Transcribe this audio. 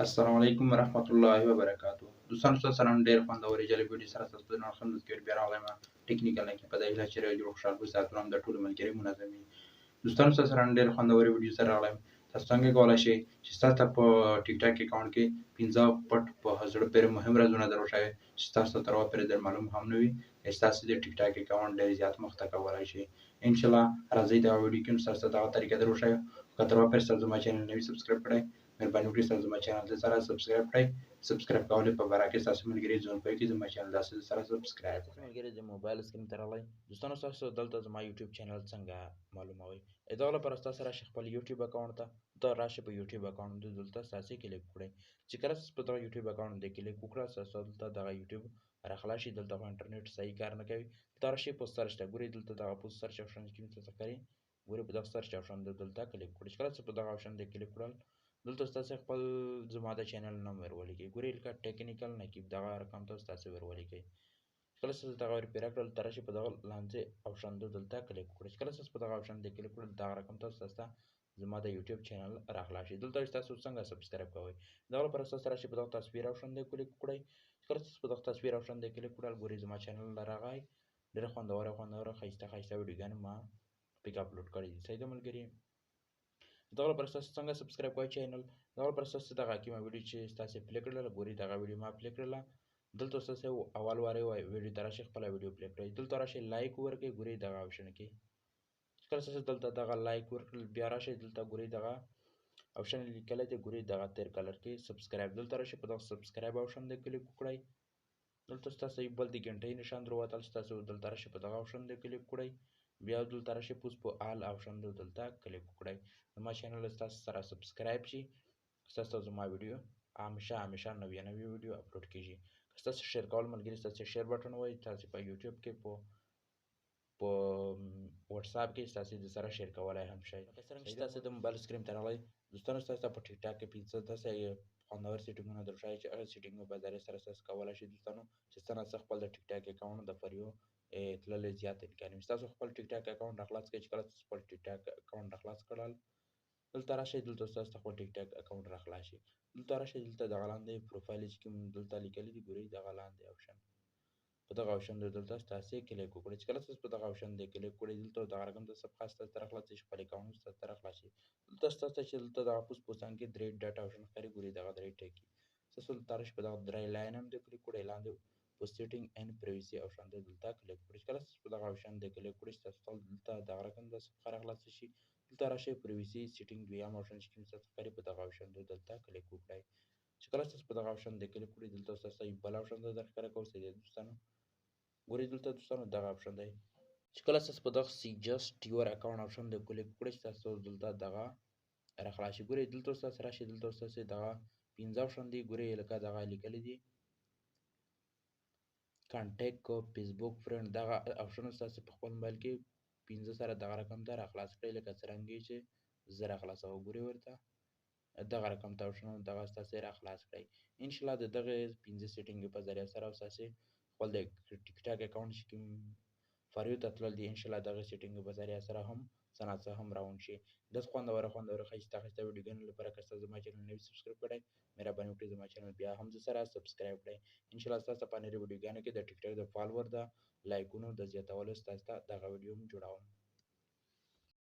السلام علیکم ورحمت الله وبرکاتو. دوستانو ستاسو سره نن ډېر خوندورې جالب ویډیو سره ستاسو په خدمت کې بیا راغلی یم. ټیکنیکل نه کې په دې هیله چې ډېر خوشحال اوسئ، ساعتونه هم د ټولو ملګري منظم وي. دوستانو ستاسو سره نن ډېر خوندورې ویډیو سره راغلی یم. تاسو څنګه کولی شئ چې ستاسو ته په ټیک ټاک اکاونټ کې 15 پټ په زړه پورې مهم رازونه در وښایي چې ستاسو ته تر اوسه پورې در معلوم هم نه وي، ستاسو د ټیک ټاک اکاونټ ډېر زیات مخ ته کولی شي. انشاءالله راځئ دغه ویډیو کې ستاسو ته دغه طریقه در وښایو. که تر اوسه پورې تاسو زما چینل نه وي سبسکرایب کړی، مهرباني وکړئ تاسو زما چینل ته سره سبسکرایب کړئ. سبسکرایب کول په باره کې تاسو ملګري ځون کوي چې زما چینل تاسو سره سبسکرایب کړئ. ملګري د موبایل سکرین ته راغلی. دوستانو تاسو دلته زما یوټیوب چینل څنګه معلوموئ؟ دغه لپاره تاسو راشئ خپل یوټیوب اکاونټ ته. ته راشئ په یوټیوب اکاونټ دلته تاسو کلیک کړئ. چې کله تاسو په دغه یوټیوب اکاونټ باندې کلیک وکړئ تاسو دلته دغه یوټیوب راخلاص شي. دلته خو انټرنیټ صحیح کار نه کوي. دلته راشئ په سرچ ته ګورئ، دلته دغه په سرچ آپشن کې تاسو کوي ګورئ په دغه سرچ آپشن دلته کلیک کړئ. چې کله تاسو په دغه آپشن باندې کلیک کړل دلته تاسو خپل زما د چینل نوم ورولئ. ګورئ لکه ټیکنیکل نقیب دغه رقم تاسو ورولئ. کله چې دغه ور پیرا کړل تر شي په دغه لاندې آپشن دلته کلیک کړئ. کله چې په دغه آپشن باندې کلیک کړل دغه رقم تاسو زما د یوټیوب چینل راخلاص شي. دلته تاسو څنګه سبسکرایب کوئ؟ دغه لپاره تاسو راشئ په دغه تصویر آپشن باندې کلیک کړئ. کله چې په دغه تصویر آپشن باندې کلیک کړل ګورئ زما چینل راغی. ډېر خوندور ښایسته ویډیوګانې ما پک اپلوډ کړي دي. صحیح ده ملګري؟ دغه لپاره تاسو څنګه سبسکرایب کوئ چینل؟ دغه لپاره تاسو دغه کومه ویډیو چې تاسو پلی کړله ګورئ دغه ویډیو ما پلی کړله. دلته تاسو اول واره ویډیو ته راشئ خپله ویډیو پلی کړئ. دلته راشئ لایک ورکړئ ګورئ دغه آپشن کې. کله چې دلته دغه لایک ورکړل بیا راشئ دلته ګورئ دغه آپشن لیکلی دی ګورئ دغه تیر کلر کې سبسکرایب. دلته راشئ په دغه سبسکرایب آپشن باندې کلیک وکړئ. دلته ستاسو بل د ګنټۍ نشان دروتل ستاسو دلته راشئ په دغه آپشن باندې کلیک وکړئ. بیا دلته راشئ پوس په آل آپشن دلته کلیک وکړئ. زما چینل ستاسو سره سبسکرایب شي. ستاسو زما ویډیو همیشه نوې ویډیو اپلوډ کیږي. که تاسو شیر کول ملګري تاسو شیر بټن وای تاسو په یوټیوب کې په واتس اپ کې تاسو د سره شیر کولای هم شئ. څنګه تاسو د موبایل سکرین ته راغلی دوستانو تاسو په ټیک ټاک کې پیڅه تاسو خوندور سیټینګونه درښایي چې هغه سیټینګونه په ذریعه سره تاسو کولای شئ دوستانو چې څنګه خپل د ټیک ټاک اکاونټ د فریو تللې زیات امکان وي. تاسو خپل ټیک ټاک اکاونټ راخلاص کړئ. چې کله تاسو خپل ټیک ټاک اکاونټ راخلاص کړل دلته راشئ دلته تاسو خپل ټیک ټاک اکاونټ راخلاص شي. دلته راشئ دلته دغه لاندې پروفایل چې کوم دلته لیکلي دي ګورئ دغه لاندې آپشن په دغه آپشن دلته تاسو کلیک وکړئ. چې کله تاسو په دغه آپشن باندې کلیک وکړئ دلته دغه رقم د صفحه ستاسو راخلاص شي خپل اکاونټ ستاسو راخلاص شي. دلته تاسو چې دلته دغه پوسټان کې درې ډاټا آپشن ښکاري ګورئ دغه درې ټکي تاسو دلته راشئ په دغه درې لاین هم کلیک وکړئ. لاندې په سیټینګ اینډ پرایوسی آپشن دلته کلیک وکړئ. چې کله تاسو په دغه آپشن باندې کلیک وکړئ تاسو دلته دغه رقم د صفحه راخلاص شي. دلته راشئ پرایوسی سیټینګ دویم آپشن چې کوم تاسو ښکاري په دغه آپشن دلته کلیک وکړئ. چې کله تاسو په دغه آپشن باندې کلیک وکړئ دلته تاسو بل آپشن درښکاره کوي څه دی دوستانو ګورئ دلته دوستانو دغه آپشن دی. چې کله تاسو په دغه سجست یور اکاونټ آپشن باندې کلیک وکړئ تاسو دلته دغه راخلاص شي. ګورئ دلته تاسو راشئ دلته تاسو دغه 15 آپشن دی ګورئ لکه دغه لیکلي دي کانټیکټ کو فیسبوک فرند دغه آپشن تاسو په خپل موبایل کې 15 سره دغه رقم ته راخلاص کړئ لکه څرنګه چې زه راخلاصوم. ګورئ ورته دغه رقم ته آپشن دغه تاسو راخلاص کړئ. ان شاء الله دغه 15 سیټینګ په ذریعہ سره تاسو خپل د ټیک ټاک اکاونټ چې فریو ته تلل دي ان شاء الله دغه سیټینګ په ذریعہ سره هم څه هم راون شي. د خوندور ښایسته ویډیوګانو لپاره که تاسو زما چینل نه سبسکرایب کړئ مهرباني وکړئ زما چینل بیا هم سره سبسکرایب کړئ. ان شاء الله تاسو په نړۍ ویډیوګانو کې د ټیک ټاک د فالوور د لایکونو د زیاتولو تاسو ته دغه ویډیو هم جوړوم.